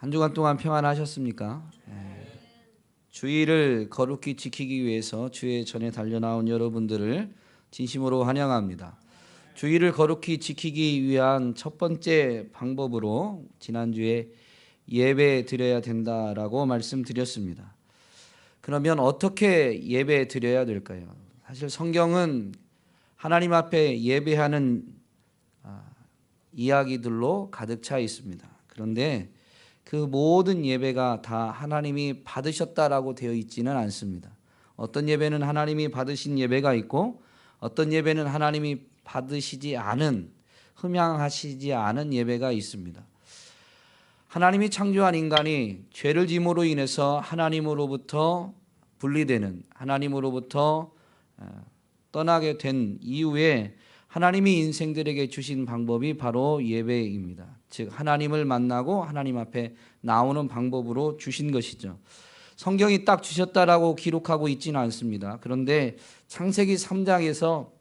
한 주간 동안 평안하셨습니까? 주일을 거룩히 지키기 위해서 주의 전에 달려나온 여러분들을 진심으로 환영합니다. 주일을 거룩히 지키기 위한 첫 번째 방법으로 지난주에 예배 드려야 된다라고 말씀드렸습니다. 그러면 어떻게 예배 드려야 될까요? 사실 성경은 하나님 앞에 예배하는 이야기들로 가득 차 있습니다. 그런데 그 모든 예배가 다 하나님이 받으셨다라고 되어 있지는 않습니다. 어떤 예배는 하나님이 받으신 예배가 있고 어떤 예배는 하나님이 받으시지 않은, 흠양하시지 않은 예배가 있습니다. 하나님이 창조한 인간이 죄를 짐으로 인해서 하나님으로부터 분리되는, 하나님으로부터 떠나게 된 이후에 하나님이 인생들에게 주신 방법이 바로 예배입니다. 즉 하나님을 만나고 하나님 앞에 나오는 방법으로 주신 것이죠. 성경이 딱 주셨다라고 기록하고 있지는 않습니다. 그런데 창세기 3장에서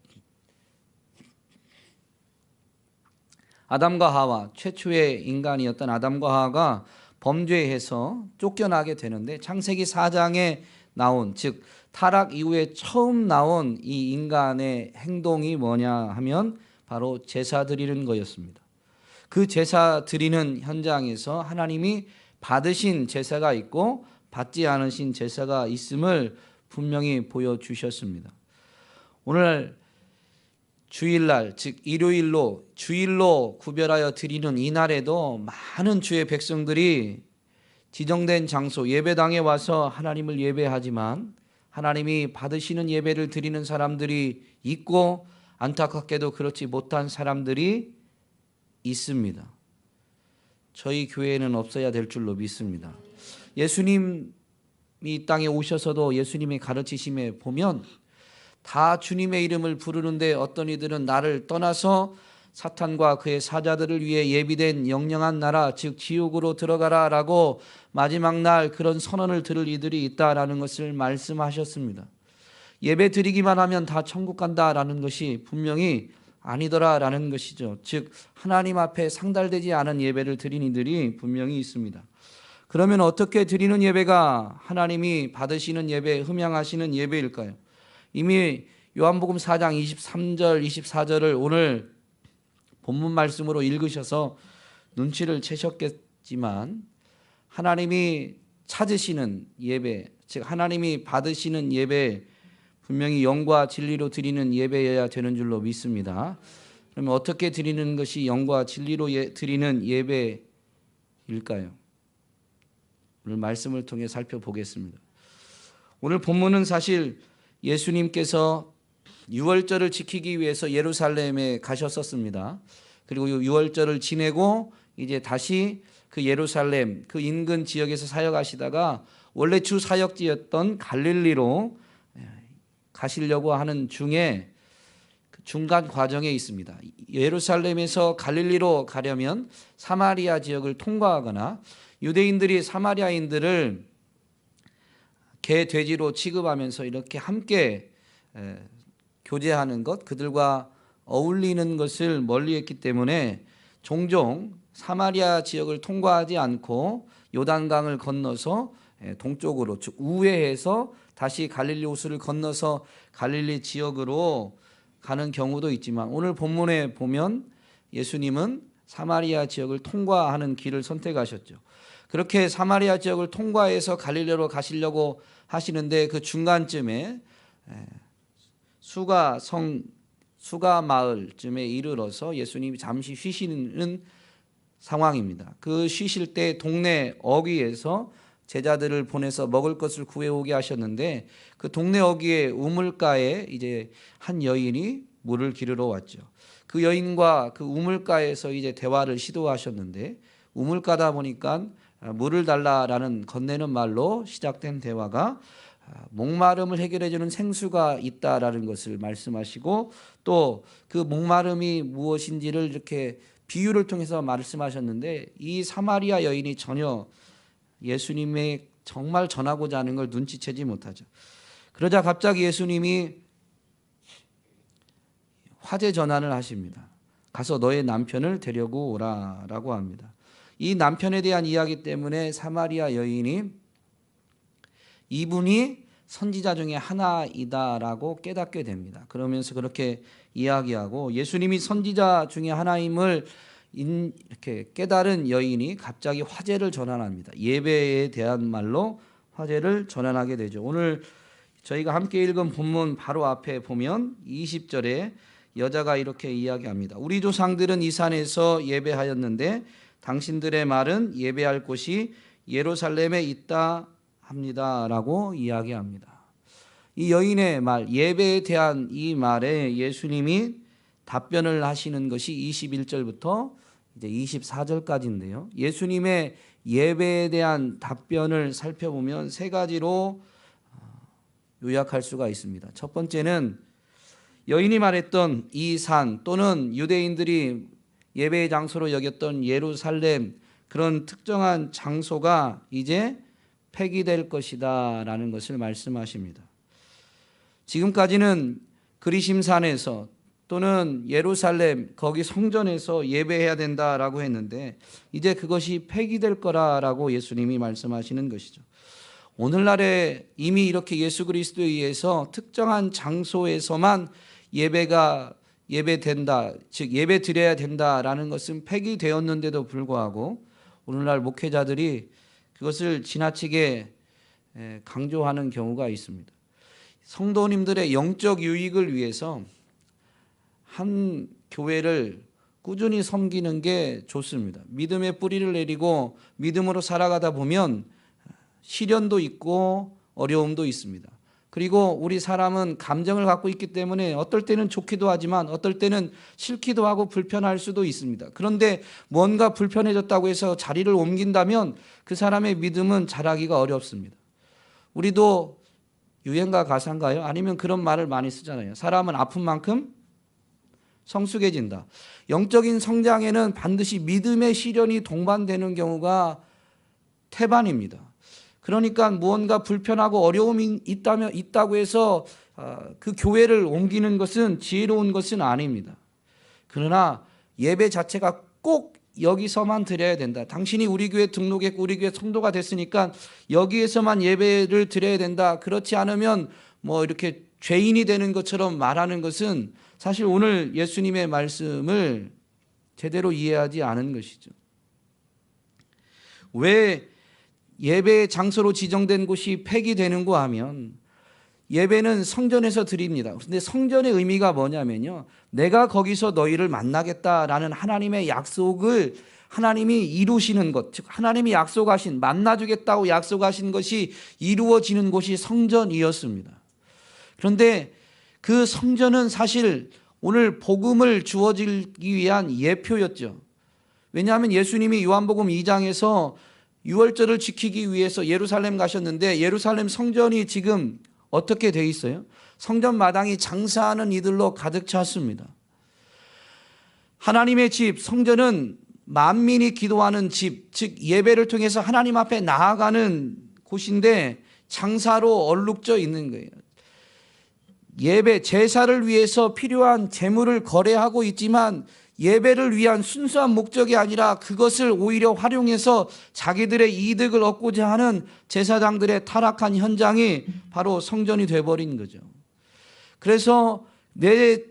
아담과 하와, 최초의 인간이었던 아담과 하와가 범죄해서 쫓겨나게 되는데 창세기 4장에 나온, 즉 타락 이후에 처음 나온 이 인간의 행동이 뭐냐 하면 바로 제사 드리는 거였습니다. 그 제사 드리는 현장에서 하나님이 받으신 제사가 있고 받지 않으신 제사가 있음을 분명히 보여주셨습니다. 오늘 주일날, 즉 일요일로, 주일로 구별하여 드리는 이날에도 많은 주의 백성들이 지정된 장소 예배당에 와서 하나님을 예배하지만 하나님이 받으시는 예배를 드리는 사람들이 있고 안타깝게도 그렇지 못한 사람들이 있습니다. 저희 교회에는 없어야 될 줄로 믿습니다. 예수님이 이 땅에 오셔서도 예수님의 가르치심에 보면 다 주님의 이름을 부르는데 어떤 이들은 나를 떠나서 사탄과 그의 사자들을 위해 예비된 영영한 나라, 즉 지옥으로 들어가라 라고 마지막 날 그런 선언을 들을 이들이 있다라는 것을 말씀하셨습니다. 예배 드리기만 하면 다 천국 간다라는 것이 분명히 아니더라라는 것이죠. 즉 하나님 앞에 상달되지 않은 예배를 드린 이들이 분명히 있습니다. 그러면 어떻게 드리는 예배가 하나님이 받으시는 예배, 흠양하시는 예배일까요? 이미 요한복음 4장 23절, 24절을 오늘 본문 말씀으로 읽으셔서 눈치를 채셨겠지만 하나님이 찾으시는 예배, 즉 하나님이 받으시는 예배, 분명히 영과 진리로 드리는 예배여야 되는 줄로 믿습니다. 그러면 어떻게 드리는 것이 영과 진리로 드리는 예배일까요? 오늘 말씀을 통해 살펴보겠습니다. 오늘 본문은 사실 예수님께서 유월절을 지키기 위해서 예루살렘에 가셨었습니다. 그리고 유월절을 지내고 이제 다시 그 예루살렘 그 인근 지역에서 사역하시다가 원래 주 사역지였던 갈릴리로 가시려고 하는 중에 중간 과정에 있습니다. 예루살렘에서 갈릴리로 가려면 사마리아 지역을 통과하거나 유대인들이 사마리아인들을 개, 돼지로 취급하면서 이렇게 함께 교제하는 것, 그들과 어울리는 것을 멀리했기 때문에 종종 사마리아 지역을 통과하지 않고 요단강을 건너서 동쪽으로, 즉 우회해서 다시 갈릴리 호수를 건너서 갈릴리 지역으로 가는 경우도 있지만 오늘 본문에 보면 예수님은 사마리아 지역을 통과하는 길을 선택하셨죠. 그렇게 사마리아 지역을 통과해서 갈릴리로 가시려고 하시는데 그 중간쯤에 수가 마을쯤에 이르러서 예수님이 잠시 쉬시는 상황입니다. 그 쉬실 때 동네 어귀에서 제자들을 보내서 먹을 것을 구해오게 하셨는데 그 동네 어귀의 우물가에 이제 한 여인이 물을 기르러 왔죠. 그 여인과 그 우물가에서 이제 대화를 시도하셨는데 우물가다 보니까 물을 달라라는 건네는 말로 시작된 대화가 목마름을 해결해주는 생수가 있다라는 것을 말씀하시고 또 그 목마름이 무엇인지를 이렇게 비유를 통해서 말씀하셨는데 이 사마리아 여인이 전혀 예수님의 정말 전하고자 하는 걸 눈치채지 못하죠. 그러자 갑자기 예수님이 화제 전환을 하십니다. 가서 너의 남편을 데려고 오라라고 합니다. 이 남편에 대한 이야기 때문에 사마리아 여인이 이분이 선지자 중에 하나이다라고 깨닫게 됩니다. 그러면서 그렇게 이야기하고 예수님이 선지자 중에 하나임을 이렇게 깨달은 여인이 갑자기 화제를 전환합니다. 예배에 대한 말로 화제를 전환하게 되죠. 오늘 저희가 함께 읽은 본문 바로 앞에 보면 20절에 여자가 이렇게 이야기합니다. 우리 조상들은 이 산에서 예배하였는데 당신들의 말은 예배할 곳이 예루살렘에 있다 합니다라고 이야기합니다. 이 여인의 말, 예배에 대한 이 말에 예수님이 답변을 하시는 것이 21절부터 이제 24절까지인데요. 예수님의 예배에 대한 답변을 살펴보면 세 가지로 요약할 수가 있습니다. 첫 번째는 여인이 말했던 이 산 또는 유대인들이 예배의 장소로 여겼던 예루살렘, 그런 특정한 장소가 이제 폐기될 것이다 라는 것을 말씀하십니다. 지금까지는 그리심산에서 또는 예루살렘 거기 성전에서 예배해야 된다라고 했는데 이제 그것이 폐기될 거라고 예수님이 말씀하시는 것이죠. 오늘날에 이미 이렇게 예수 그리스도에 의해서 특정한 장소에서만 예배된다, 즉 예배 드려야 된다라는 것은 폐기되었는데도 불구하고 오늘날 목회자들이 그것을 지나치게 강조하는 경우가 있습니다. 성도님들의 영적 유익을 위해서 한 교회를 꾸준히 섬기는 게 좋습니다. 믿음의 뿌리를 내리고 믿음으로 살아가다 보면 시련도 있고 어려움도 있습니다. 그리고 우리 사람은 감정을 갖고 있기 때문에 어떨 때는 좋기도 하지만 어떨 때는 싫기도 하고 불편할 수도 있습니다. 그런데 뭔가 불편해졌다고 해서 자리를 옮긴다면 그 사람의 믿음은 자라기가 어렵습니다. 우리도 유행가 가사인가요? 아니면 그런 말을 많이 쓰잖아요. 사람은 아픈 만큼 성숙해진다. 영적인 성장에는 반드시 믿음의 시련이 동반되는 경우가 태반입니다. 그러니까 무언가 불편하고 어려움이 있다고 해서 그 교회를 옮기는 것은 지혜로운 것은 아닙니다. 그러나 예배 자체가 꼭 여기서만 드려야 된다. 당신이 우리 교회 등록했고 우리 교회 성도가 됐으니까 여기에서만 예배를 드려야 된다. 그렇지 않으면 뭐 이렇게 죄인이 되는 것처럼 말하는 것은 사실 오늘 예수님의 말씀을 제대로 이해하지 않은 것이죠. 왜 예배의 장소로 지정된 곳이 폐기되는가 하면 예배는 성전에서 드립니다. 그런데 성전의 의미가 뭐냐면요, 내가 거기서 너희를 만나겠다라는 하나님의 약속을 하나님이 이루시는 것, 즉 하나님이 약속하신, 만나주겠다고 약속하신 것이 이루어지는 곳이 성전이었습니다. 그런데 그 성전은 사실 오늘 복음을 주어지기 위한 예표였죠. 왜냐하면 예수님이 요한복음 2장에서 유월절을 지키기 위해서 예루살렘 가셨는데 예루살렘 성전이 지금 어떻게 돼 있어요? 성전 마당이 장사하는 이들로 가득 찼습니다. 하나님의 집, 성전은 만민이 기도하는 집, 즉 예배를 통해서 하나님 앞에 나아가는 곳인데 장사로 얼룩져 있는 거예요. 예배, 제사를 위해서 필요한 재물을 거래하고 있지만 예배를 위한 순수한 목적이 아니라 그것을 오히려 활용해서 자기들의 이득을 얻고자 하는 제사장들의 타락한 현장이 바로 성전이 되어버린 거죠. 그래서 내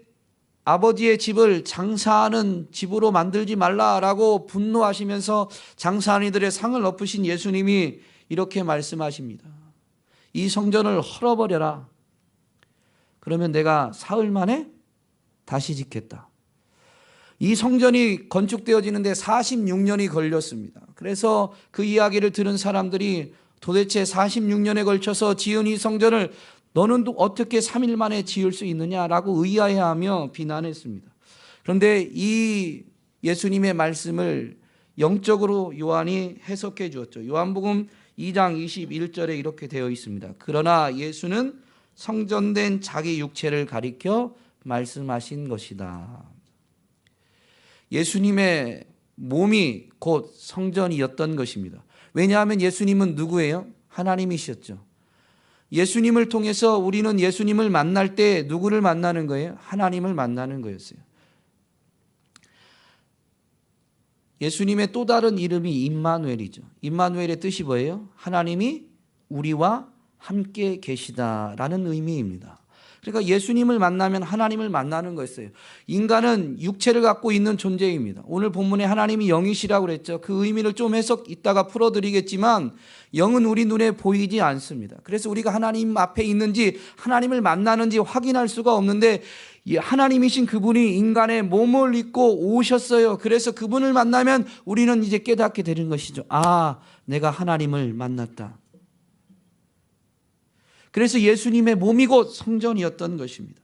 아버지의 집을 장사하는 집으로 만들지 말라라고 분노하시면서 장사하는 이들의 상을 엎으신 예수님이 이렇게 말씀하십니다. 이 성전을 헐어버려라. 그러면 내가 사흘 만에 다시 짓겠다. 이 성전이 건축되어지는데 46년이 걸렸습니다. 그래서 그 이야기를 들은 사람들이 도대체 46년에 걸쳐서 지은 이 성전을 너는 어떻게 3일 만에 지을 수 있느냐라고 의아해하며 비난했습니다. 그런데 이 예수님의 말씀을 영적으로 요한이 해석해 주었죠. 요한복음 2장 21절에 이렇게 되어 있습니다. 그러나 예수는 성전된 자기 육체를 가리켜 말씀하신 것이다. 예수님의 몸이 곧 성전이었던 것입니다. 왜냐하면 예수님은 누구예요? 하나님이셨죠. 예수님을 통해서 우리는 예수님을 만날 때 누구를 만나는 거예요? 하나님을 만나는 거였어요. 예수님의 또 다른 이름이 임마누엘이죠. 임마누엘의 뜻이 뭐예요? 하나님이 우리와 함께 계시다라는 의미입니다. 그러니까 예수님을 만나면 하나님을 만나는 거였어요. 인간은 육체를 갖고 있는 존재입니다. 오늘 본문에 하나님이 영이시라고 그랬죠. 그 의미를 좀 해석 이따가 풀어드리겠지만 영은 우리 눈에 보이지 않습니다. 그래서 우리가 하나님 앞에 있는지 하나님을 만나는지 확인할 수가 없는데 하나님이신 그분이 인간의 몸을 입고 오셨어요. 그래서 그분을 만나면 우리는 이제 깨닫게 되는 것이죠. 아, 내가 하나님을 만났다. 그래서 예수님의 몸이 곧 성전이었던 것입니다.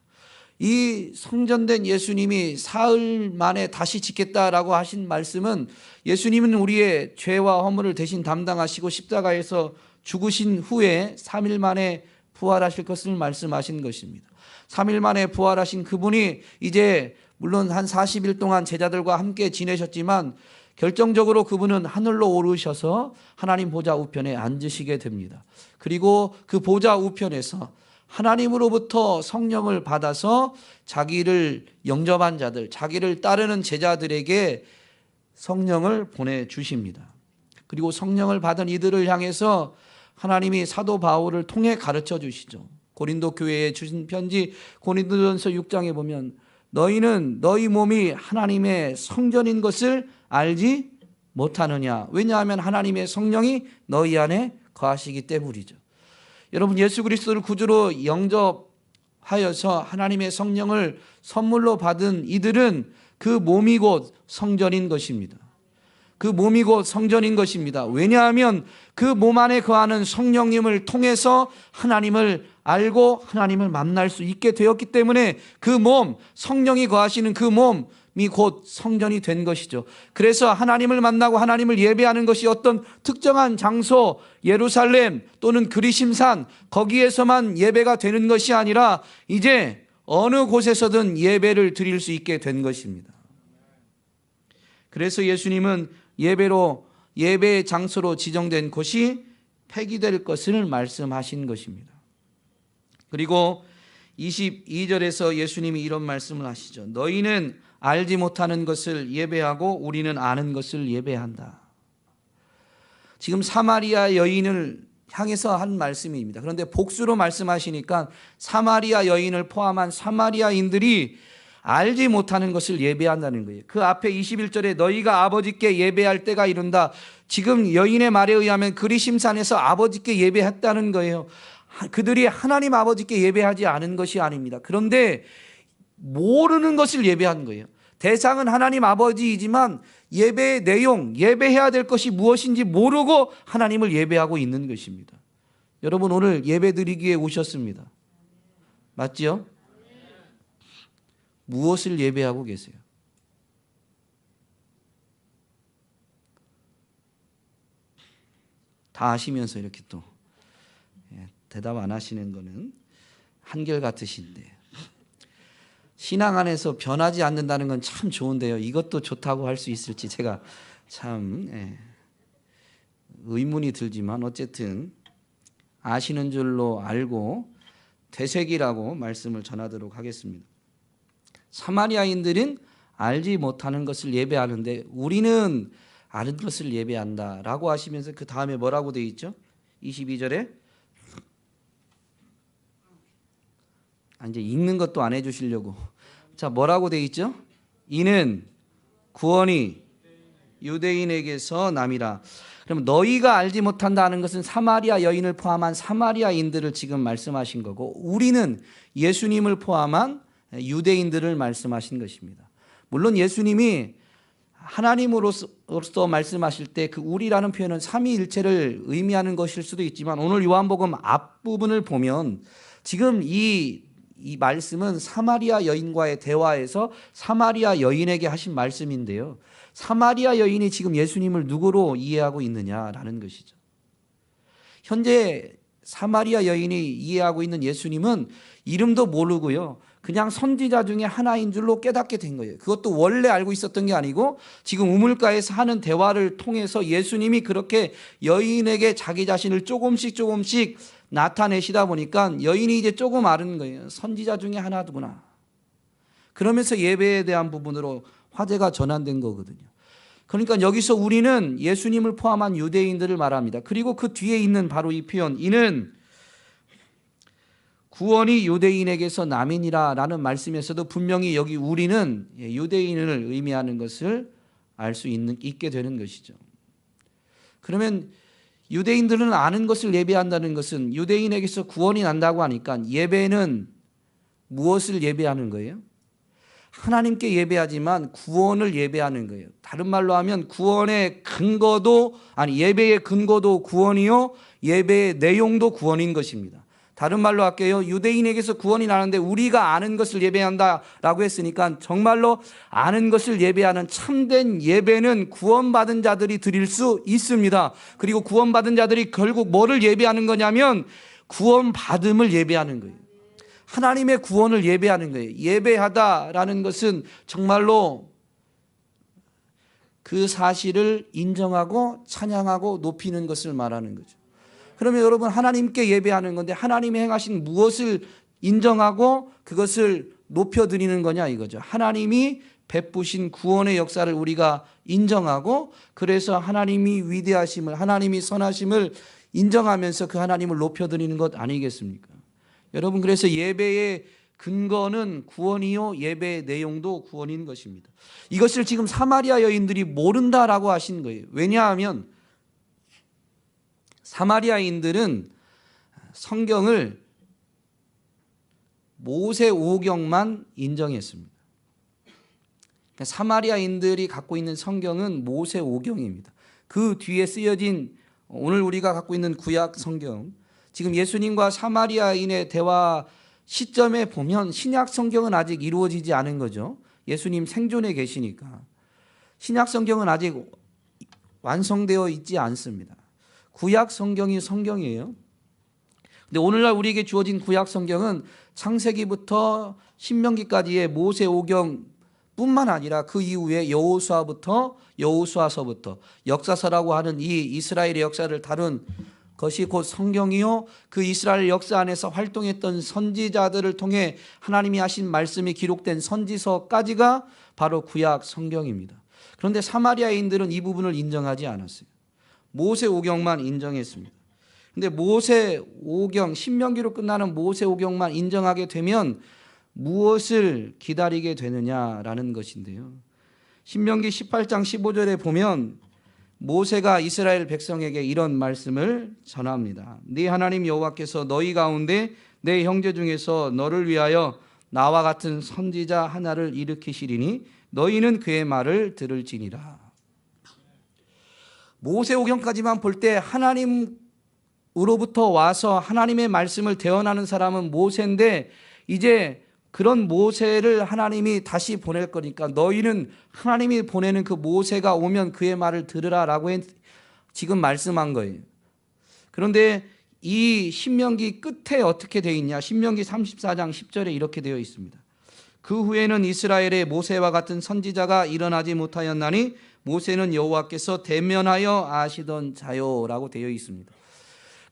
이 성전된 예수님이 사흘 만에 다시 짓겠다라고 하신 말씀은 예수님은 우리의 죄와 허물을 대신 담당하시고 십자가에서 죽으신 후에 3일 만에 부활하실 것을 말씀하신 것입니다. 3일 만에 부활하신 그분이 이제 물론 한 40일 동안 제자들과 함께 지내셨지만 결정적으로 그분은 하늘로 오르셔서 하나님 보좌 우편에 앉으시게 됩니다. 그리고 그 보좌 우편에서 하나님으로부터 성령을 받아서 자기를 영접한 자들, 자기를 따르는 제자들에게 성령을 보내주십니다. 그리고 성령을 받은 이들을 향해서 하나님이 사도 바울을 통해 가르쳐 주시죠. 고린도 교회에 주신 편지 고린도전서 6장에 보면 너희는 너희 몸이 하나님의 성전인 것을 알지 못하느냐. 왜냐하면 하나님의 성령이 너희 안에 거하시기 때문이죠. 여러분, 예수 그리스도를 구주로 영접하여서 하나님의 성령을 선물로 받은 이들은 그 몸이 곧 성전인 것입니다. 그 몸이 곧 성전인 것입니다. 왜냐하면 그 몸 안에 거하는 성령님을 통해서 하나님을 알고 하나님을 만날 수 있게 되었기 때문에 그 몸, 성령이 거하시는 그 몸이 곧 성전이 된 것이죠. 그래서 하나님을 만나고 하나님을 예배하는 것이 어떤 특정한 장소, 예루살렘 또는 그리심산 거기에서만 예배가 되는 것이 아니라 이제 어느 곳에서든 예배를 드릴 수 있게 된 것입니다. 그래서 예수님은 예배의 장소로 지정된 곳이 폐기될 것을 말씀하신 것입니다. 그리고 22절에서 예수님이 이런 말씀을 하시죠. 너희는 알지 못하는 것을 예배하고 우리는 아는 것을 예배한다. 지금 사마리아 여인을 향해서 한 말씀입니다. 그런데 복수로 말씀하시니까 사마리아 여인을 포함한 사마리아인들이 알지 못하는 것을 예배한다는 거예요. 그 앞에 21절에 너희가 아버지께 예배할 때가 이른다. 지금 여인의 말에 의하면 그리심산에서 아버지께 예배했다는 거예요. 그들이 하나님 아버지께 예배하지 않은 것이 아닙니다. 그런데 모르는 것을 예배한 거예요. 대상은 하나님 아버지이지만 예배의 내용, 예배해야 될 것이 무엇인지 모르고 하나님을 예배하고 있는 것입니다. 여러분, 오늘 예배 드리기에 오셨습니다. 맞지요? 무엇을 예배하고 계세요? 다 아시면서 이렇게 또 대답 안 하시는 거는 한결같으신데, 신앙 안에서 변하지 않는다는 건 참 좋은데요. 이것도 좋다고 할 수 있을지 제가 참 의문이 들지만 어쨌든 아시는 줄로 알고 되새기라고 말씀을 전하도록 하겠습니다. 사마리아인들은 알지 못하는 것을 예배하는데 우리는 아는 것을 예배한다라고 하시면서 그 다음에 뭐라고 되어 있죠? 22절에 이제 읽는 것도 안 해주시려고. 자, 뭐라고 되어 있죠? 이는 구원이 유대인에게서 남이라. 그럼 너희가 알지 못한다는 것은 사마리아 여인을 포함한 사마리아인들을 지금 말씀하신 거고, 우리는 예수님을 포함한 유대인들을 말씀하신 것입니다. 물론 예수님이 하나님으로서 말씀하실 때 그 우리라는 표현은 삼위일체를 의미하는 것일 수도 있지만 오늘 요한복음 앞부분을 보면 지금 이 말씀은 사마리아 여인과의 대화에서 사마리아 여인에게 하신 말씀인데요. 사마리아 여인이 지금 예수님을 누구로 이해하고 있느냐라는 것이죠. 현재 사마리아 여인이 이해하고 있는 예수님은 이름도 모르고요. 그냥 선지자 중에 하나인 줄로 깨닫게 된 거예요. 그것도 원래 알고 있었던 게 아니고 지금 우물가에서 하는 대화를 통해서 예수님이 그렇게 여인에게 자기 자신을 조금씩 나타내시다 보니까 여인이 이제 조금 아는 거예요. 선지자 중에 하나구나. 그러면서 예배에 대한 부분으로 화제가 전환된 거거든요. 그러니까 여기서 우리는 예수님을 포함한 유대인들을 말합니다. 그리고 그 뒤에 있는 바로 이 표현, 이는 구원이 유대인에게서 남이니라 라는 말씀에서도 분명히 여기 우리는 유대인을 의미하는 것을 알 수 있게 되는 것이죠. 그러면 유대인들은 아는 것을 예배한다는 것은 유대인에게서 구원이 난다고 하니까 예배는 무엇을 예배하는 거예요? 하나님께 예배하지만 구원을 예배하는 거예요. 다른 말로 하면 구원의 근거도 예배의 근거도 구원이요, 예배의 내용도 구원인 것입니다. 다른 말로 할게요. 유대인에게서 구원이 나는데 우리가 아는 것을 예배한다라고 했으니까 정말로 아는 것을 예배하는 참된 예배는 구원받은 자들이 드릴 수 있습니다. 그리고 구원받은 자들이 결국 뭐를 예배하는 거냐면 구원받음을 예배하는 거예요. 하나님의 구원을 예배하는 거예요. 예배하다라는 것은 정말로 그 사실을 인정하고 찬양하고 높이는 것을 말하는 거죠. 그러면 여러분, 하나님께 예배하는 건데 하나님이 행하신 무엇을 인정하고 그것을 높여드리는 거냐 이거죠. 하나님이 베푸신 구원의 역사를 우리가 인정하고, 그래서 하나님이 위대하심을, 하나님이 선하심을 인정하면서 그 하나님을 높여드리는 것 아니겠습니까? 여러분, 그래서 예배의 근거는 구원이요, 예배의 내용도 구원인 것입니다. 이것을 지금 사마리아 여인들이 모른다라고 하신 거예요. 왜냐하면 사마리아인들은 성경을 모세오경만 인정했습니다. 그러니까 사마리아인들이 갖고 있는 성경은 모세오경입니다. 그 뒤에 쓰여진 오늘 우리가 갖고 있는 구약 성경, 지금 예수님과 사마리아인의 대화 시점에 보면 신약 성경은 아직 이루어지지 않은 거죠. 예수님 생존해 계시니까 신약 성경은 아직 완성되어 있지 않습니다. 구약 성경이 성경이에요. 근데 오늘날 우리에게 주어진 구약 성경은 창세기부터 신명기까지의 모세오경 뿐만 아니라 그 이후에 여호수아서부터 역사서라고 하는 이 이스라엘의 역사를 다룬 것이 곧 성경이요, 그 이스라엘 역사 안에서 활동했던 선지자들을 통해 하나님이 하신 말씀이 기록된 선지서까지가 바로 구약 성경입니다. 그런데 사마리아인들은 이 부분을 인정하지 않았어요. 모세오경만 인정했습니다. 근데 모세오경, 신명기로 끝나는 모세오경만 인정하게 되면 무엇을 기다리게 되느냐라는 것인데요. 신명기 18장 15절에 보면 모세가 이스라엘 백성에게 이런 말씀을 전합니다. 네 하나님 여호와께서 너희 가운데 내 형제 중에서 너를 위하여 나와 같은 선지자 하나를 일으키시리니 너희는 그의 말을 들을지니라. 모세오경까지만 볼 때 하나님으로부터 와서 하나님의 말씀을 대언하는 사람은 모세인데, 이제 그런 모세를 하나님이 다시 보낼 거니까 너희는 하나님이 보내는 그 모세가 오면 그의 말을 들으라라고 지금 말씀한 거예요. 그런데 이 신명기 끝에 어떻게 되어 있냐? 신명기 34장 10절에 이렇게 되어 있습니다. 그 후에는 이스라엘의 모세와 같은 선지자가 일어나지 못하였나니 모세는 여호와께서 대면하여 아시던 자요라고 되어 있습니다.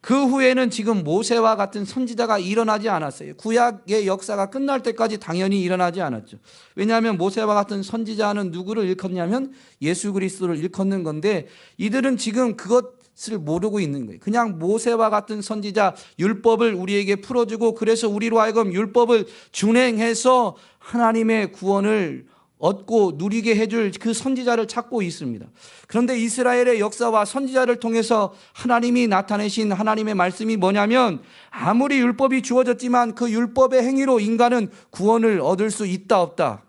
그 후에는 지금 모세와 같은 선지자가 일어나지 않았어요. 구약의 역사가 끝날 때까지 당연히 일어나지 않았죠. 왜냐하면 모세와 같은 선지자는 누구를 일컫냐면 예수 그리스도를 일컫는 건데, 이들은 지금 그것을 모르고 있는 거예요. 그냥 모세와 같은 선지자, 율법을 우리에게 풀어주고 그래서 우리로 하여금 율법을 준행해서 하나님의 구원을 얻고 누리게 해줄 그 선지자를 찾고 있습니다. 그런데 이스라엘의 역사와 선지자를 통해서 하나님이 나타내신 하나님의 말씀이 뭐냐면, 아무리 율법이 주어졌지만 그 율법의 행위로 인간은 구원을 얻을 수 있다 없다?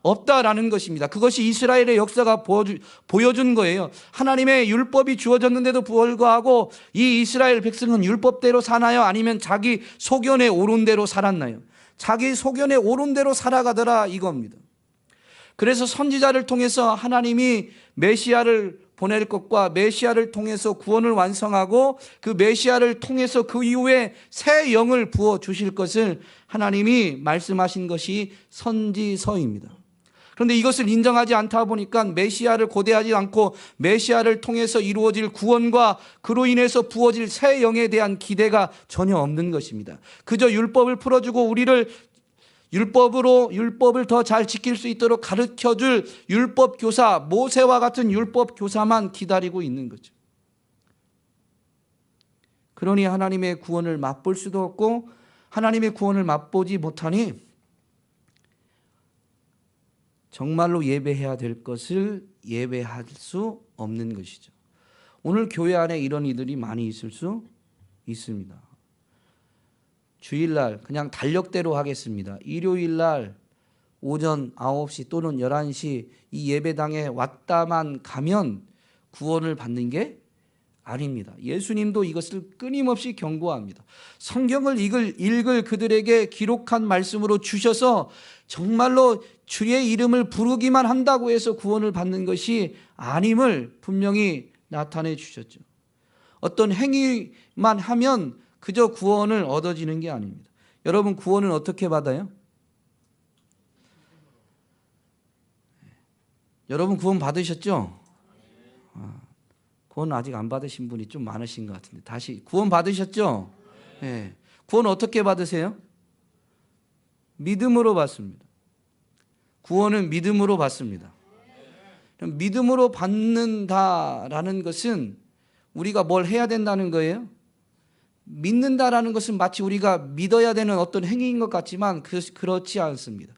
없다라는 것입니다. 그것이 이스라엘의 역사가 보여준 거예요. 하나님의 율법이 주어졌는데도 불구하고 이 이스라엘 백성은 율법대로 사나요? 아니면 자기 소견에 오른 대로 살았나요? 자기 소견에 오른 대로 살아가더라 이겁니다. 그래서 선지자를 통해서 하나님이 메시아를 보낼 것과 메시아를 통해서 구원을 완성하고 그 메시아를 통해서 그 이후에 새 영을 부어 주실 것을 하나님이 말씀하신 것이 선지서입니다. 그런데 이것을 인정하지 않다 보니까 메시아를 고대하지 않고 메시아를 통해서 이루어질 구원과 그로 인해서 부어질 새 영에 대한 기대가 전혀 없는 것입니다. 그저 율법을 풀어주고 우리를 율법을 더 잘 지킬 수 있도록 가르쳐줄 율법 교사, 모세와 같은 율법 교사만 기다리고 있는 거죠. 그러니 하나님의 구원을 맛볼 수도 없고 하나님의 구원을 맛보지 못하니 정말로 예배해야 될 것을 예배할 수 없는 것이죠. 오늘 교회 안에 이런 이들이 많이 있을 수 있습니다. 주일날 그냥 달력대로 하겠습니다. 일요일날 오전 9시 또는 11시 이 예배당에 왔다만 가면 구원을 받는 게 아닙니다. 예수님도 이것을 끊임없이 경고합니다. 성경을 읽을 그들에게 기록한 말씀으로 주셔서 정말로 주의 이름을 부르기만 한다고 해서 구원을 받는 것이 아님을 분명히 나타내 주셨죠. 어떤 행위만 하면 그저 구원을 얻어지는 게 아닙니다. 여러분, 구원은 어떻게 받아요? 여러분 구원 받으셨죠? 구원 아직 안 받으신 분이 좀 많으신 것 같은데 다시 구원 받으셨죠? 네. 구원 어떻게 받으세요? 믿음으로 받습니다. 구원은 믿음으로 받습니다. 믿음으로 받는다라는 것은 우리가 뭘 해야 된다는 거예요? 믿는다라는 것은 마치 우리가 믿어야 되는 어떤 행위인 것 같지만 그렇지 않습니다.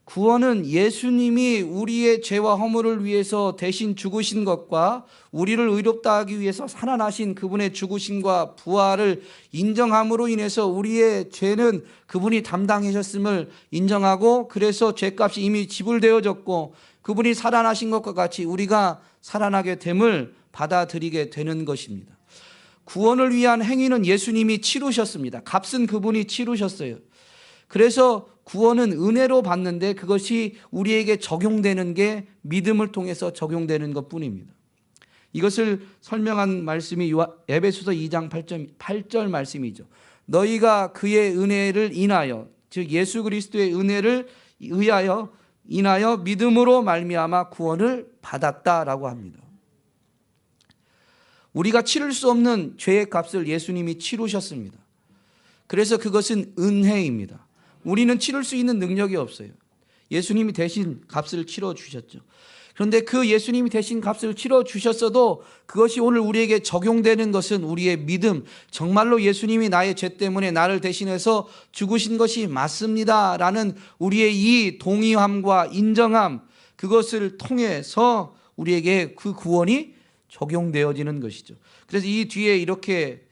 구원은 예수님이 우리의 죄와 허물을 위해서 대신 죽으신 것과 우리를 의롭다 하기 위해서 살아나신 그분의 죽으심과 부활을 인정함으로 인해서 우리의 죄는 그분이 담당하셨음을 인정하고 그래서 죄값이 이미 지불되어졌고 그분이 살아나신 것과 같이 우리가 살아나게 됨을 받아들이게 되는 것입니다. 구원을 위한 행위는 예수님이 치르셨습니다. 값은 그분이 치르셨어요. 그래서 구원은 은혜로 받는데 그것이 우리에게 적용되는 게 믿음을 통해서 적용되는 것뿐입니다. 이것을 설명한 말씀이 에베소서 2장 8절 말씀이죠. 너희가 그의 은혜를 인하여 즉 예수 그리스도의 은혜를 의하여 인하여 믿음으로 말미암아 구원을 받았다라고 합니다. 우리가 치를 수 없는 죄의 값을 예수님이 치르셨습니다. 그래서 그것은 은혜입니다. 우리는 치를 수 있는 능력이 없어요. 예수님이 대신 값을 치러 주셨죠. 그런데 그 예수님이 대신 값을 치러 주셨어도 그것이 오늘 우리에게 적용되는 것은 우리의 믿음, 정말로 예수님이 나의 죄 때문에 나를 대신해서 죽으신 것이 맞습니다 라는 우리의 이 동의함과 인정함, 그것을 통해서 우리에게 그 구원이 적용되어지는 것이죠. 그래서 이 뒤에 이렇게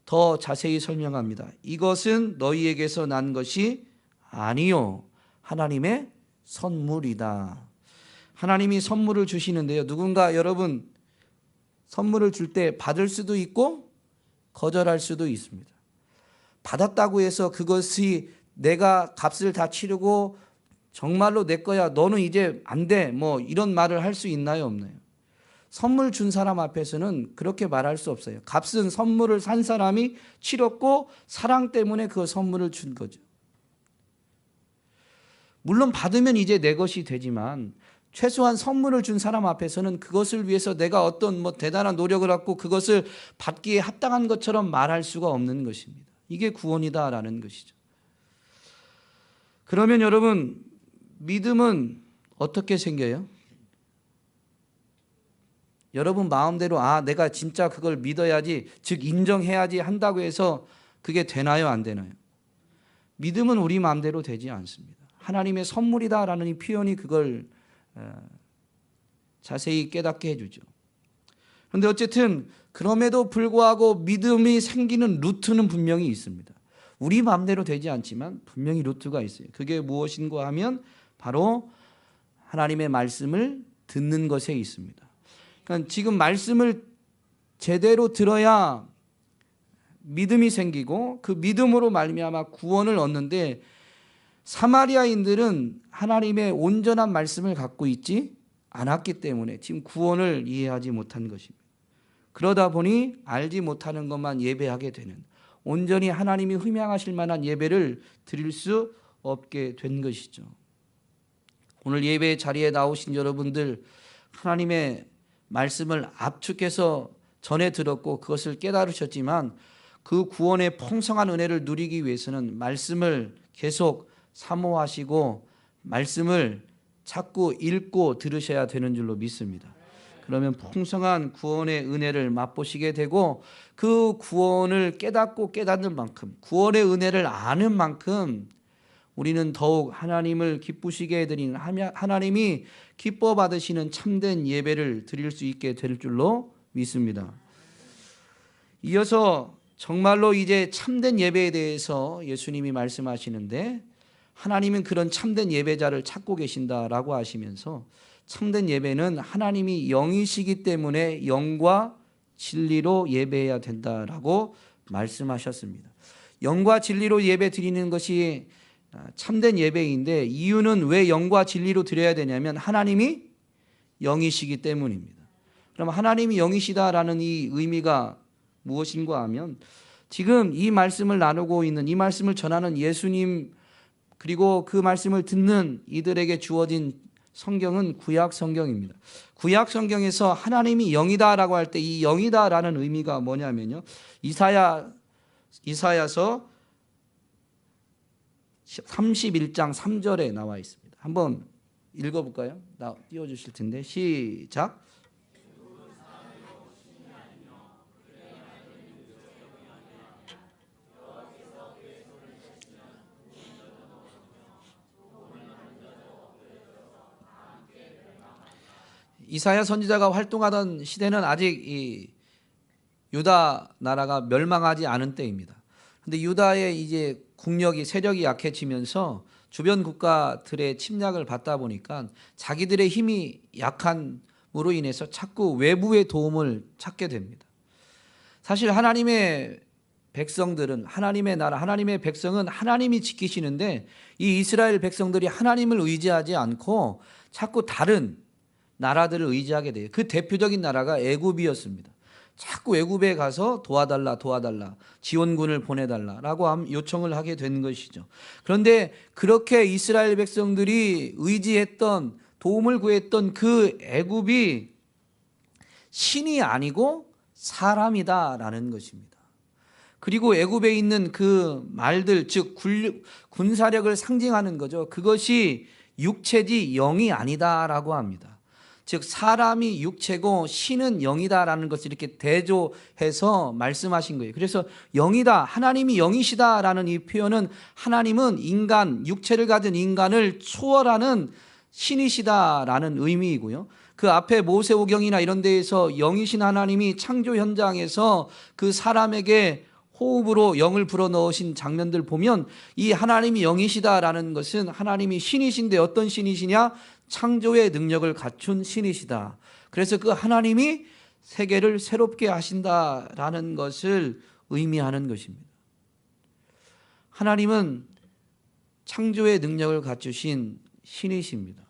더 자세히 설명합니다. 이것은 너희에게서 난 것이 아니요 하나님의 선물이다. 하나님이 선물을 주시는데요. 누군가 여러분 선물을 줄 때 받을 수도 있고 거절할 수도 있습니다. 받았다고 해서 그것이 내가 값을 다 치르고 정말로 내 거야 너는 이제 안 돼 뭐 이런 말을 할 수 있나요 없나요? 선물 준 사람 앞에서는 그렇게 말할 수 없어요. 값은 선물을 산 사람이 치렀고 사랑 때문에 그 선물을 준 거죠. 물론 받으면 이제 내 것이 되지만 최소한 선물을 준 사람 앞에서는 그것을 위해서 내가 어떤 대단한 노력을 갖고 그것을 받기에 합당한 것처럼 말할 수가 없는 것입니다. 이게 구원이다라는 것이죠. 그러면 여러분 믿음은 어떻게 생겨요? 여러분 마음대로 내가 진짜 그걸 믿어야지 즉 인정해야지 한다고 해서 그게 되나요 안 되나요? 믿음은 우리 마음대로 되지 않습니다. 하나님의 선물이다라는 이 표현이 그걸 자세히 깨닫게 해주죠. 그런데 어쨌든 그럼에도 불구하고 믿음이 생기는 루트는 분명히 있습니다. 우리 마음대로 되지 않지만 분명히 루트가 있어요. 그게 무엇인가 하면 바로 하나님의 말씀을 듣는 것에 있습니다. 그러니까 지금 말씀을 제대로 들어야 믿음이 생기고 그 믿음으로 말미암아 구원을 얻는데 사마리아인들은 하나님의 온전한 말씀을 갖고 있지 않았기 때문에 지금 구원을 이해하지 못한 것입니다. 그러다 보니 알지 못하는 것만 예배하게 되는 온전히 하나님이 흠양하실 만한 예배를 드릴 수 없게 된 것이죠. 오늘 예배 자리에 나오신 여러분들 하나님의 말씀을 압축해서 전에 들었고 그것을 깨달으셨지만 그 구원의 풍성한 은혜를 누리기 위해서는 말씀을 계속 사모하시고 말씀을 자꾸 읽고 들으셔야 되는 줄로 믿습니다. 그러면 풍성한 구원의 은혜를 맛보시게 되고 그 구원을 깨닫고 깨닫는 만큼, 구원의 은혜를 아는 만큼 우리는 더욱 하나님을 기쁘시게 해드리는, 하나님이 기뻐 받으시는 참된 예배를 드릴 수 있게 될 줄로 믿습니다. 이어서 정말로 이제 참된 예배에 대해서 예수님이 말씀하시는데, 하나님은 그런 참된 예배자를 찾고 계신다라고 하시면서, 참된 예배는 하나님이 영이시기 때문에 영과 진리로 예배해야 된다라고 말씀하셨습니다. 영과 진리로 예배 드리는 것이 참된 예배인데, 이유는 왜 영과 진리로 드려야 되냐면 하나님이 영이시기 때문입니다. 그럼 하나님이 영이시다라는 이 의미가 무엇인가 하면, 지금 이 말씀을 나누고 있는, 이 말씀을 전하는 예수님, 그리고 그 말씀을 듣는 이들에게 주어진 성경은 구약 성경입니다. 구약 성경에서 하나님이 영이다라고 할 때 이 영이다라는 의미가 뭐냐면요, 이사야서 31장 3절에 나와 있습니다. 한번 읽어볼까요? 띄워주실 텐데 시작. 이사야 선지자가 활동하던 시대는 아직 이 유다 나라가 멸망하지 않은 때입니다. 그런데 유다의 이제 국력이, 세력이 약해지면서 주변 국가들의 침략을 받다 보니까 자기들의 힘이 약함으로 인해서 자꾸 외부의 도움을 찾게 됩니다. 사실 하나님의 백성들은, 하나님의 나라, 하나님의 백성은 하나님이 지키시는데, 이 이스라엘 백성들이 하나님을 의지하지 않고 자꾸 다른 나라들을 의지하게 돼요. 그 대표적인 나라가 애굽이었습니다. 자꾸 애굽에 가서 도와달라, 지원군을 보내달라라고 요청을 하게 된 것이죠. 그런데 그렇게 이스라엘 백성들이 의지했던, 도움을 구했던 그 애굽이 신이 아니고 사람이다라는 것입니다. 그리고 애굽에 있는 그 말들, 즉 군사력을 상징하는 거죠. 그것이 육체지 영이 아니다라고 합니다. 즉 사람이 육체고 신은 영이다라는 것을 이렇게 대조해서 말씀하신 거예요. 그래서 영이다, 하나님이 영이시다라는 이 표현은, 하나님은 인간, 육체를 가진 인간을 초월하는 신이시다라는 의미이고요. 그 앞에 모세오경이나 이런 데에서 영이신 하나님이 창조 현장에서 그 사람에게 호흡으로 영을 불어넣으신 장면들 보면, 이 하나님이 영이시다라는 것은 하나님이 신이신데 어떤 신이시냐? 창조의 능력을 갖춘 신이시다. 그래서 그 하나님이 세계를 새롭게 하신다라는 것을 의미하는 것입니다. 하나님은 창조의 능력을 갖추신 신이십니다.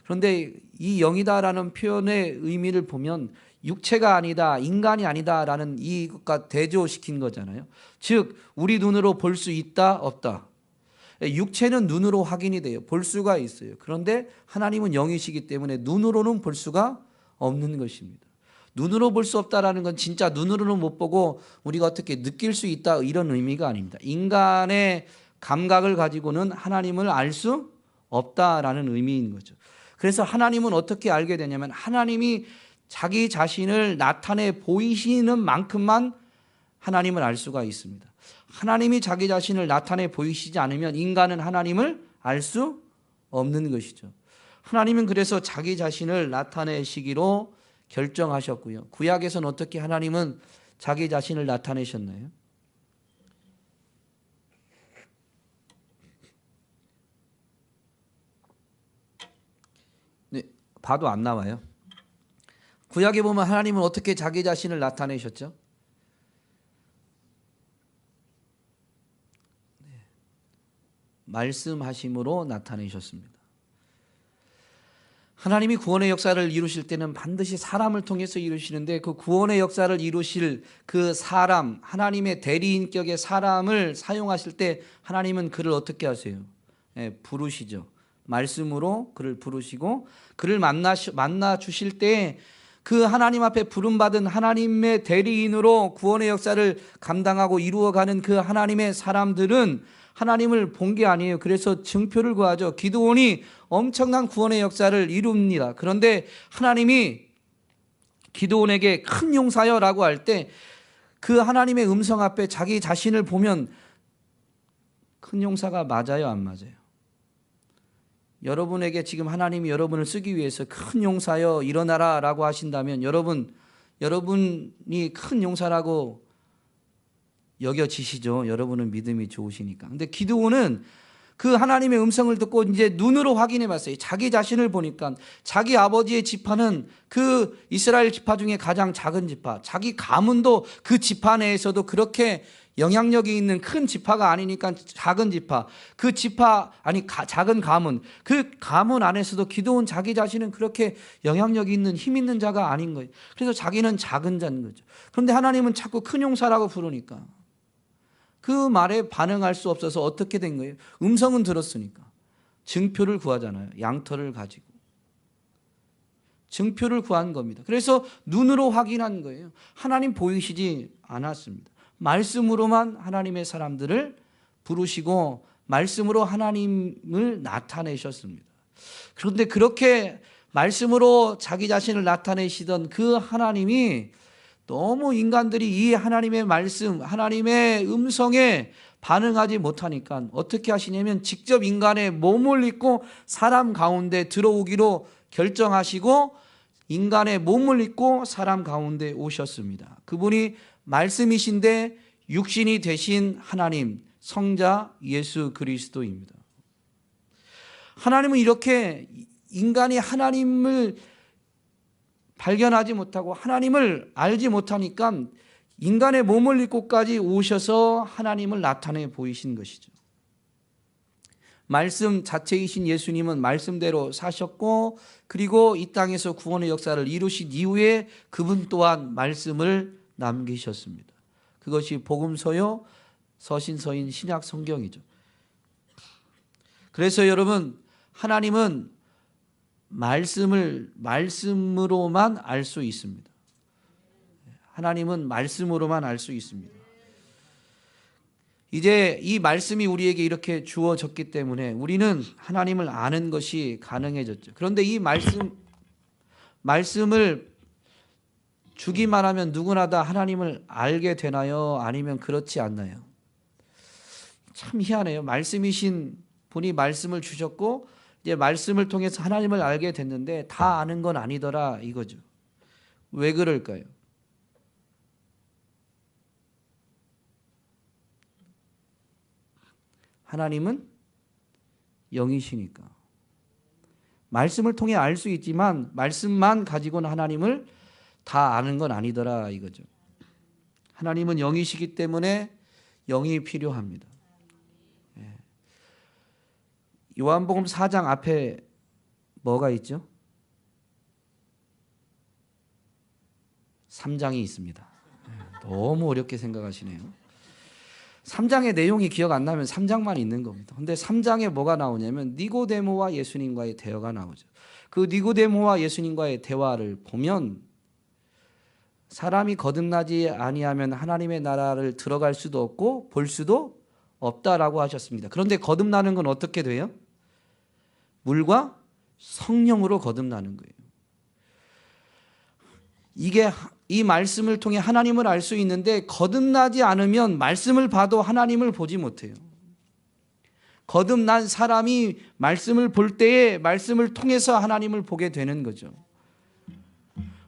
그런데 이 영이다라는 표현의 의미를 보면 육체가 아니다, 인간이 아니다라는 이것과 대조시킨 거잖아요. 즉 우리 눈으로 볼 수 있다, 없다. 육체는 눈으로 확인이 돼요. 볼 수가 있어요. 그런데 하나님은 영이시기 때문에 눈으로는 볼 수가 없는 것입니다. 눈으로 볼 수 없다라는 건 진짜 눈으로는 못 보고 우리가 어떻게 느낄 수 있다, 이런 의미가 아닙니다. 인간의 감각을 가지고는 하나님을 알 수 없다라는 의미인 거죠. 그래서 하나님은 어떻게 알게 되냐면, 하나님이 자기 자신을 나타내 보이시는 만큼만 하나님을 알 수가 있습니다. 하나님이 자기 자신을 나타내 보이시지 않으면 인간은 하나님을 알 수 없는 것이죠. 하나님은 그래서 자기 자신을 나타내시기로 결정하셨고요. 구약에서는 어떻게 하나님은 자기 자신을 나타내셨나요? 네, 봐도 안 나와요. 구약에 보면 하나님은 어떻게 자기 자신을 나타내셨죠? 말씀하심으로 나타내셨습니다. 하나님이 구원의 역사를 이루실 때는 반드시 사람을 통해서 이루시는데, 그 구원의 역사를 이루실 그 사람, 하나님의 대리인격의 사람을 사용하실 때 하나님은 그를 어떻게 하세요? 부르시죠. 말씀으로 그를 부르시고, 그를 만나 주실 때 그 하나님 앞에 부름받은 하나님의 대리인으로 구원의 역사를 감당하고 이루어가는 그 하나님의 사람들은 하나님을 본 게 아니에요. 그래서 증표를 구하죠. 기드온이 엄청난 구원의 역사를 이룹니다. 그런데 하나님이 기드온에게 큰 용사여라고 할 때 그 하나님의 음성 앞에 자기 자신을 보면 큰 용사가 맞아요, 안 맞아요? 여러분에게 지금 하나님이 여러분을 쓰기 위해서 큰 용사여 일어나라 라고 하신다면 여러분이 큰 용사라고 여겨지시죠. 여러분은 믿음이 좋으시니까. 근데 기드온은 그 하나님의 음성을 듣고 이제 눈으로 확인해 봤어요. 자기 자신을 보니까 자기 아버지의 지파는 그 이스라엘 지파 중에 가장 작은 지파, 자기 가문도 그 지파 내에서도 그렇게 영향력이 있는 큰 지파가 아니니까 작은 지파, 그 지파 아니 작은 가문, 그 가문 안에서도 기드온 자기 자신은 그렇게 영향력이 있는 힘 있는 자가 아닌 거예요. 그래서 자기는 작은 자인 거죠. 그런데 하나님은 자꾸 큰 용사라고 부르니까 그 말에 반응할 수 없어서 어떻게 된 거예요? 음성은 들었으니까 증표를 구하잖아요. 양털을 가지고 증표를 구한 겁니다. 그래서 눈으로 확인한 거예요. 하나님 보이시지 않았습니다. 말씀으로만 하나님의 사람들을 부르시고 말씀으로 하나님을 나타내셨습니다. 그런데 그렇게 말씀으로 자기 자신을 나타내시던 그 하나님이 너무 인간들이 이 하나님의 말씀, 하나님의 음성에 반응하지 못하니까 어떻게 하시냐면 직접 인간의 몸을 입고 사람 가운데 들어오기로 결정하시고 인간의 몸을 입고 사람 가운데 오셨습니다. 그분이 말씀이신데 육신이 되신 하나님, 성자 예수 그리스도입니다. 하나님은 이렇게 인간이 하나님을 발견하지 못하고 하나님을 알지 못하니까 인간의 몸을 입고까지 오셔서 하나님을 나타내 보이신 것이죠. 말씀 자체이신 예수님은 말씀대로 사셨고 그리고 이 땅에서 구원의 역사를 이루신 이후에 그분 또한 말씀을 남기셨습니다. 그것이 복음서요, 서신서인 신약 성경이죠. 그래서 여러분, 하나님은 말씀으로만 알 수 있습니다. 하나님은 말씀으로만 알 수 있습니다. 이제 이 말씀이 우리에게 이렇게 주어졌기 때문에 우리는 하나님을 아는 것이 가능해졌죠. 그런데 이 말씀을 주기만 하면 누구나 다 하나님을 알게 되나요? 아니면 그렇지 않나요? 참 희한해요. 말씀이신 분이 말씀을 주셨고 이제 말씀을 통해서 하나님을 알게 됐는데 다 아는 건 아니더라 이거죠. 왜 그럴까요? 하나님은 영이시니까. 말씀을 통해 알 수 있지만 말씀만 가지고는 하나님을 다 아는 건 아니더라 이거죠. 하나님은 영이시기 때문에 영이 필요합니다. 요한복음 4장 앞에 뭐가 있죠? 3장이 있습니다. 너무 어렵게 생각하시네요. 3장의 내용이 기억 안 나면 3장만 있는 겁니다. 근데 3장에 뭐가 나오냐면 니고데모와 예수님과의 대화가 나오죠. 그 니고데모와 예수님과의 대화를 보면 사람이 거듭나지 아니하면 하나님의 나라를 들어갈 수도 없고 볼 수도 없다라고 하셨습니다. 그런데 거듭나는 건 어떻게 돼요? 물과 성령으로 거듭나는 거예요. 이게 이 말씀을 통해 하나님을 알 수 있는데 거듭나지 않으면 말씀을 봐도 하나님을 보지 못해요. 거듭난 사람이 말씀을 볼 때에 말씀을 통해서 하나님을 보게 되는 거죠.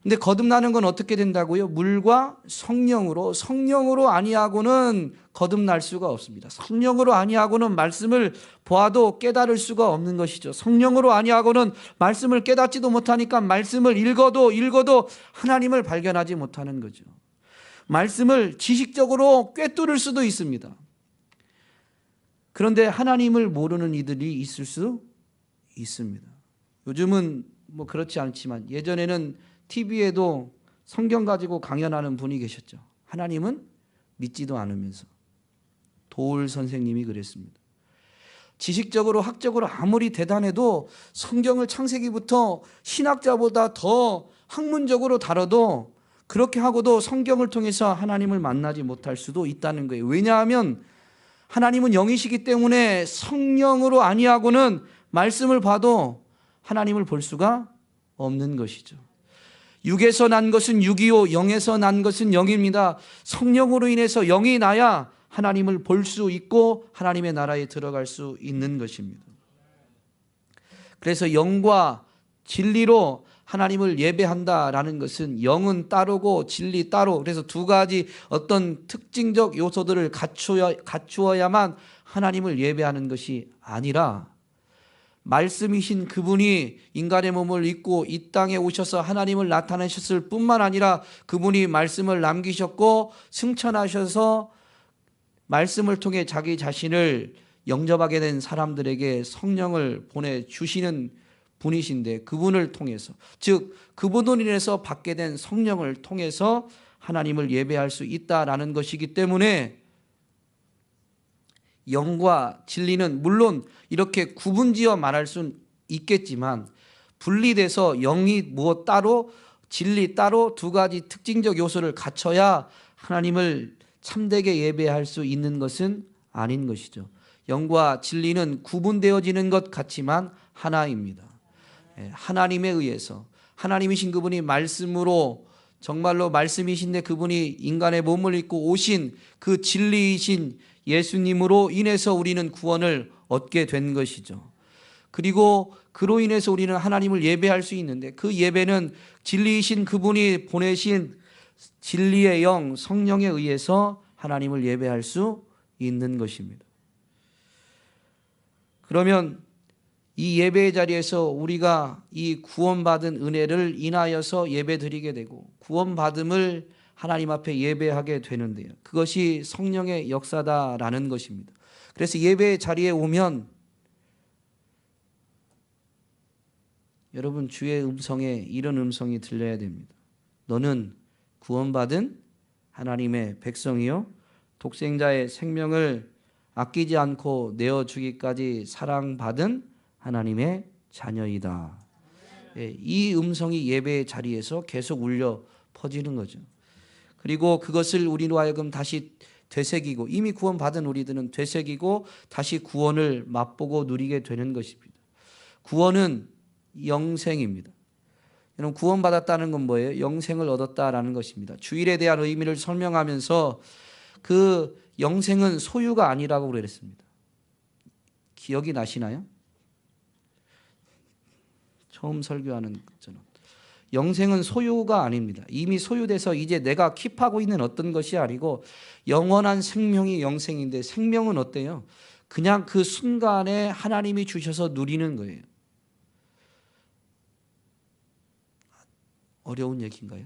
근데 거듭나는 건 어떻게 된다고요? 물과 성령으로 아니하고는 거듭날 수가 없습니다. 성령으로 아니하고는 말씀을 보아도 깨달을 수가 없는 것이죠. 성령으로 아니하고는 말씀을 깨닫지도 못하니까 말씀을 읽어도 하나님을 발견하지 못하는 거죠. 말씀을 지식적으로 꿰뚫을 수도 있습니다. 그런데 하나님을 모르는 이들이 있을 수 있습니다. 요즘은 뭐 그렇지 않지만 예전에는 TV에도 성경 가지고 강연하는 분이 계셨죠. 하나님은 믿지도 않으면서. 도울 선생님이 그랬습니다. 지식적으로 학적으로 아무리 대단해도 성경을 창세기부터 신학자보다 더 학문적으로 다뤄도 그렇게 하고도 성경을 통해서 하나님을 만나지 못할 수도 있다는 거예요. 왜냐하면 하나님은 영이시기 때문에 성령으로 아니하고는 말씀을 봐도 하나님을 볼 수가 없는 것이죠. 육에서 난 것은 육이요 영에서 난 것은 영입니다. 성령으로 인해서 영이 나야 하나님을 볼 수 있고 하나님의 나라에 들어갈 수 있는 것입니다. 그래서 영과 진리로 하나님을 예배한다라는 것은 영은 따르고 진리 따로, 그래서 두 가지 어떤 특징적 요소들을 갖추어야만 하나님을 예배하는 것이 아니라, 말씀이신 그분이 인간의 몸을 입고 이 땅에 오셔서 하나님을 나타내셨을 뿐만 아니라 그분이 말씀을 남기셨고 승천하셔서 말씀을 통해 자기 자신을 영접하게 된 사람들에게 성령을 보내주시는 분이신데, 그분을 통해서, 즉 그분으로 인해서 받게 된 성령을 통해서 하나님을 예배할 수 있다라는 것이기 때문에, 영과 진리는 물론 이렇게 구분지어 말할 수는 있겠지만 분리돼서 영이 무엇 따로 진리 따로 두 가지 특징적 요소를 갖춰야 하나님을 참되게 예배할 수 있는 것은 아닌 것이죠. 영과 진리는 구분되어지는 것 같지만 하나입니다. 하나님에 의해서, 하나님이신 그분이 말씀으로, 정말로 말씀이신데 그분이 인간의 몸을 입고 오신 그 진리이신 예수님으로 인해서 우리는 구원을 얻게 된 것이죠. 그리고 그로 인해서 우리는 하나님을 예배할 수 있는데, 그 예배는 진리이신 그분이 보내신 진리의 영 성령에 의해서 하나님을 예배할 수 있는 것입니다. 그러면 이 예배의 자리에서 우리가 이 구원받은 은혜를 인하여서 예배드리게 되고 구원받음을 하나님 앞에 예배하게 되는데요, 그것이 성령의 역사다라는 것입니다. 그래서 예배의 자리에 오면 여러분, 주의 음성에 이런 음성이 들려야 됩니다. 너는 구원받은 하나님의 백성이요 독생자의 생명을 아끼지 않고 내어주기까지 사랑받은 하나님의 자녀이다. 이 음성이 예배의 자리에서 계속 울려 퍼지는 거죠. 그리고 그것을 우리로 하여금 다시 되새기고, 이미 구원받은 우리들은 되새기고 다시 구원을 맛보고 누리게 되는 것입니다. 구원은 영생입니다. 여러분, 구원받았다는 건 뭐예요? 영생을 얻었다라는 것입니다. 주일에 대한 의미를 설명하면서 그 영생은 소유가 아니라고 그랬습니다. 기억이 나시나요? 처음 설교하는 저는, 영생은 소유가 아닙니다. 이미 소유돼서 이제 내가 킵하고 있는 어떤 것이 아니고 영원한 생명이 영생인데, 생명은 어때요? 그냥 그 순간에 하나님이 주셔서 누리는 거예요. 어려운 얘기인가요?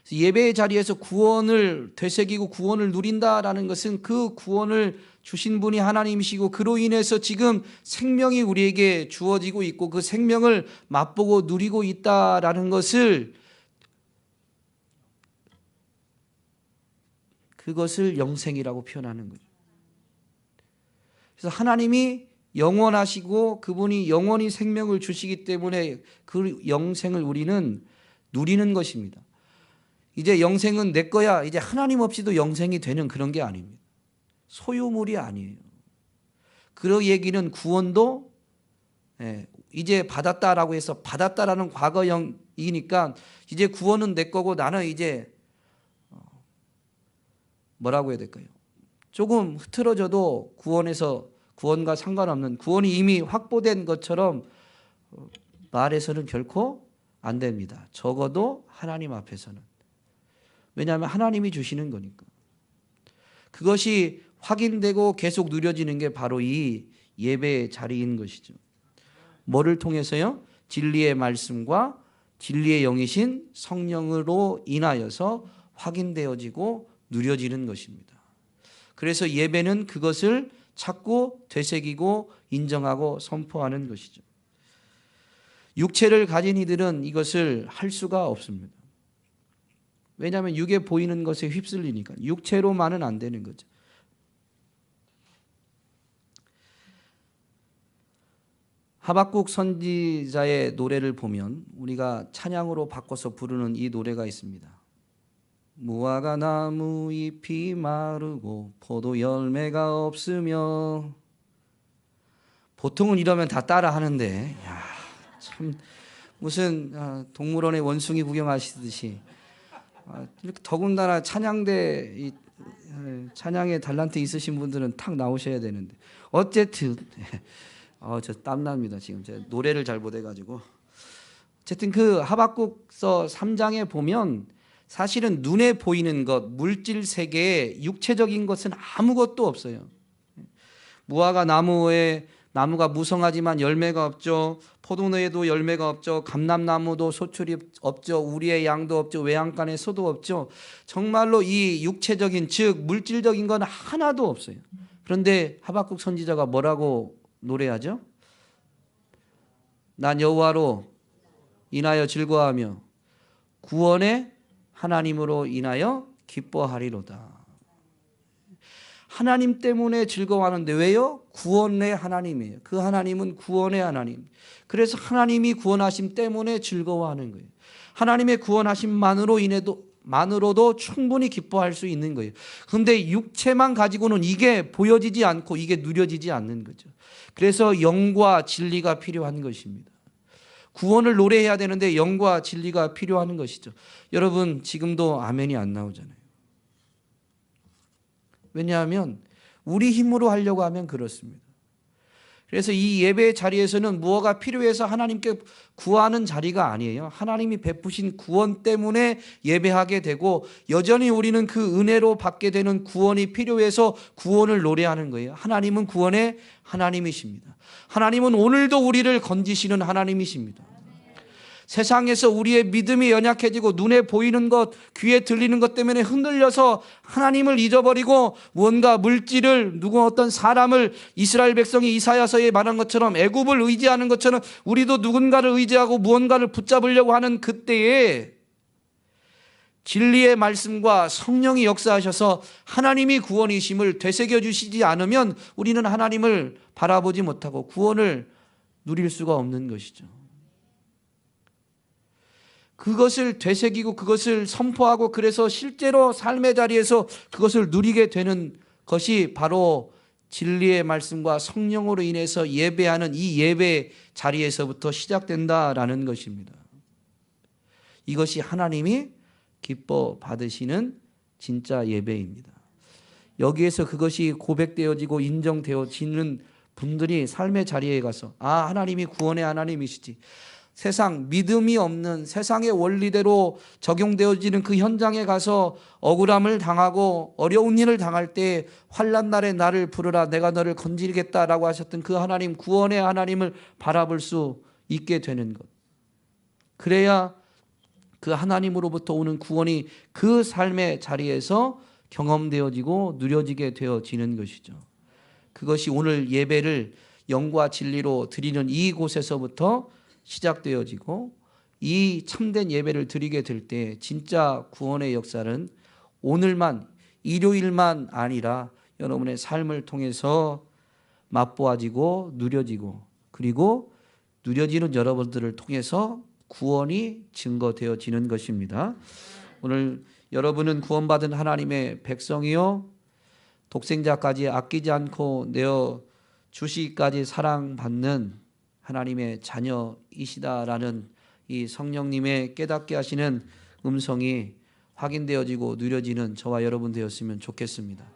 예배의 자리에서 구원을 되새기고 구원을 누린다라는 것은 그 구원을 주신 분이 하나님이시고 그로 인해서 지금 생명이 우리에게 주어지고 있고 그 생명을 맛보고 누리고 있다라는 것을, 그것을 영생이라고 표현하는 거죠. 그래서 하나님이 영원하시고 그분이 영원히 생명을 주시기 때문에 그 영생을 우리는 누리는 것입니다. 이제 영생은 내 거야, 이제 하나님 없이도 영생이 되는 그런 게 아닙니다. 소유물이 아니에요. 그 얘기는 구원도 이제 받았다라고 해서, 받았다라는 과거형이니까 이제 구원은 내 거고 나는 이제 뭐라고 해야 될까요? 조금 흐트러져도 구원과 상관없는, 구원이 이미 확보된 것처럼 말해서는 결코 안 됩니다. 적어도 하나님 앞에서는. 왜냐하면 하나님이 주시는 거니까. 그것이 확인되고 계속 누려지는 게 바로 이 예배의 자리인 것이죠. 뭐를 통해서요? 진리의 말씀과 진리의 영이신 성령으로 인하여서 확인되어지고 누려지는 것입니다. 그래서 예배는 그것을 찾고 되새기고 인정하고 선포하는 것이죠. 육체를 가진 이들은 이것을 할 수가 없습니다. 왜냐하면 육에 보이는 것에 휩쓸리니까. 육체로만은 안 되는 거죠. 하박국 선지자의 노래를 보면 우리가 찬양으로 바꿔서 부르는 이 노래가 있습니다. 무화과 나무 잎이 마르고 포도 열매가 없으며. 보통은 이러면 다 따라 하는데, 야, 참 무슨 동물원의 원숭이 구경하시듯이 이렇게 더군다나 찬양대 찬양의 달란트 있으신 분들은 탁 나오셔야 되는데, 어쨌든 저 땀납니다. 지금 제가 노래를 잘 못해가지고. 어쨌든 그 하박국서 3장에 보면 사실은 눈에 보이는 것, 물질 세계에 육체적인 것은 아무것도 없어요. 무화과 나무가 무성하지만 열매가 없죠. 포도나무에도 열매가 없죠. 감람나무도 소출이 없죠. 우리의 양도 없죠. 외양간에 소도 없죠. 정말로 이 육체적인, 즉 물질적인 건 하나도 없어요. 그런데 하박국 선지자가 뭐라고 노래하죠? 난 여호와로 인하여 즐거워하며 구원의 하나님으로 인하여 기뻐하리로다. 하나님 때문에 즐거워하는데 왜요? 구원의 하나님이에요. 그 하나님은 구원의 하나님. 그래서 하나님이 구원하심 때문에 즐거워하는 거예요. 하나님의 구원하심만으로도 충분히 기뻐할 수 있는 거예요. 그런데 육체만 가지고는 이게 보여지지 않고 이게 누려지지 않는 거죠. 그래서 영과 진리가 필요한 것입니다. 구원을 노래해야 되는데 영과 진리가 필요한 것이죠. 여러분 지금도 아멘이 안 나오잖아요. 왜냐하면 우리 힘으로 하려고 하면 그렇습니다. 그래서 이 예배의 자리에서는 무엇가 필요해서 하나님께 구하는 자리가 아니에요. 하나님이 베푸신 구원 때문에 예배하게 되고, 여전히 우리는 그 은혜로 받게 되는 구원이 필요해서 구원을 노래하는 거예요. 하나님은 구원의 하나님이십니다. 하나님은 오늘도 우리를 건지시는 하나님이십니다. 세상에서 우리의 믿음이 연약해지고 눈에 보이는 것, 귀에 들리는 것 때문에 흔들려서 하나님을 잊어버리고 무언가 물질을, 어떤 사람을, 이스라엘 백성이 이사야서에 말한 것처럼 애굽을 의지하는 것처럼 우리도 누군가를 의지하고 무언가를 붙잡으려고 하는 그때에 진리의 말씀과 성령이 역사하셔서 하나님이 구원이심을 되새겨 주시지 않으면 우리는 하나님을 바라보지 못하고 구원을 누릴 수가 없는 것이죠. 그것을 되새기고 그것을 선포하고 그래서 실제로 삶의 자리에서 그것을 누리게 되는 것이 바로 진리의 말씀과 성령으로 인해서 예배하는 이 예배 자리에서부터 시작된다라는 것입니다. 이것이 하나님이 기뻐 받으시는 진짜 예배입니다. 여기에서 그것이 고백되어지고 인정되어지는 분들이 삶의 자리에 가서 하나님이 구원의 하나님이시지, 세상 믿음이 없는 세상의 원리대로 적용되어지는 그 현장에 가서 억울함을 당하고 어려운 일을 당할 때 환난 날에 나를 부르라 내가 너를 건지겠다라고 하셨던 그 하나님, 구원의 하나님을 바라볼 수 있게 되는 것. 그래야 그 하나님으로부터 오는 구원이 그 삶의 자리에서 경험되어지고 누려지게 되어지는 것이죠. 그것이 오늘 예배를 영과 진리로 드리는 이곳에서부터 시작되어지고, 이 참된 예배를 드리게 될 때 진짜 구원의 역사는 오늘만, 일요일만 아니라 여러분의 삶을 통해서 맛보아지고 누려지고, 그리고 누려지는 여러분들을 통해서 구원이 증거되어지는 것입니다. 오늘 여러분은 구원받은 하나님의 백성이요, 독생자까지 아끼지 않고 내어 주시기까지 사랑받는 하나님의 자녀이시다라는 이 성령님의 깨닫게 하시는 음성이 확인되어지고 누려지는 저와 여러분 되었으면 좋겠습니다.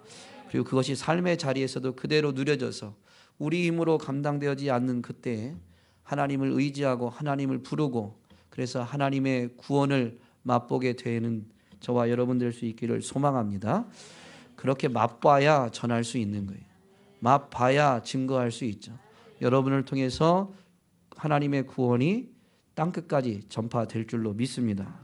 그리고 그것이 삶의 자리에서도 그대로 누려져서 우리 힘으로 감당되어지지 않는 그때에 하나님을 의지하고 하나님을 부르고, 그래서 하나님의 구원을 맛보게 되는 저와 여러분 될 수 있기를 소망합니다. 그렇게 맛봐야 전할 수 있는 거예요. 맛봐야 증거할 수 있죠. 여러분을 통해서 하나님의 구원이 땅끝까지 전파될 줄로 믿습니다.